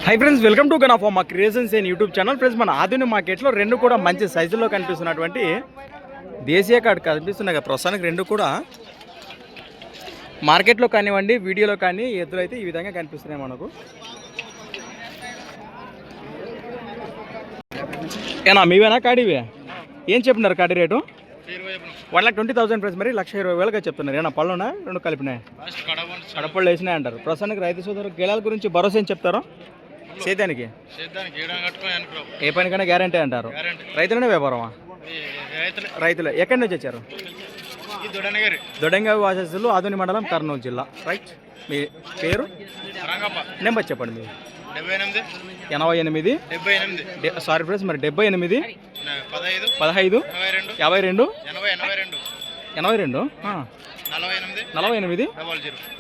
High friends, welcome to గన్ ఆఫ్ మా creations and YouTube channel. Friends, మన ఆధునిక మార్కెట్లో రెండు కూడా మంచి సైజుల్లో కనిపిస్తున్నటువంటి దేశీయ కార్డు కనిపిస్తున్నాయి కదా. ప్రస్తుతానికి రెండు కూడా మార్కెట్లో కానివ్వండి, వీడియోలో కానీ ఎద్దులైతే ఈ విధంగా కనిపిస్తున్నాయి మనకు. ఏనా మీవేనా కాడివే? ఏం చెప్తున్నారు కాడి రేటు? 1,20,000 ఫ్రెండ్స్. మరి 1,20,000గా చెప్తున్నారు. ఏనా పళ్ళునా రెండు కలిపినాయి? కడపళ్ళు వేసినాయి అంటారు. ప్రస్తుతానికి రైతు సోదరు గేలాల గురించి భరోసా ఏం చెప్తారో? సేద్యానికి ఏ పనికైనా గ్యారంటీ అంటారు. రైతులనే వ్యాపారమా? రైతులు. ఎక్కడి నుంచి వచ్చారు? దొడంగా వాసస్సులు, ఆధునిక మండలం, కర్నూలు జిల్లా. రైట్. మీ పేరు, నెంబర్ చెప్పండి. మీరు 88 సారీ ఫ్రెండ్స్, మరి 78 15 52 82 48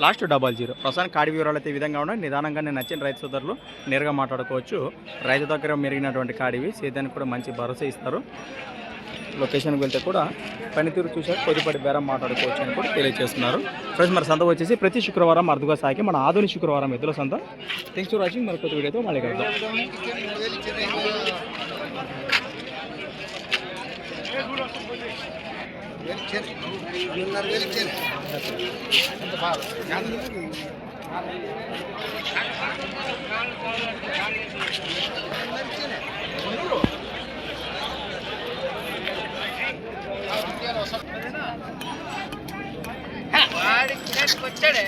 లాస్ట్ 00. ప్రస్తుతానికి కాడి వివరాలు అయితే ఈ విధంగా ఉన్నాయి. నిదానంగా నేను నచ్చిన రైతు సోదరులు నేరుగా మాట్లాడుకోవచ్చు. రైతు దగ్గర మెరిగినటువంటి కాడివి, సేద్యానికి కూడా మంచి భరోసా ఇస్తారు. లొకేషన్కి వెళ్తే కూడా పనితీరు చూసాక కొద్దిపాటి బేరం మాట్లాడుకోవచ్చు అని కూడా తెలియజేస్తున్నారు. ఫ్రెండ్స్, మరి సంత వచ్చేసి ప్రతి శుక్రవారం అరుదుగా సాగి మన ఆధునిక శుక్రవారం ఎద్దుల సంత. Thanks for watching. మరి కొత్త వీడియోతో మళ్ళీ కలుద్దాం. వాడికి వచ్చాడే.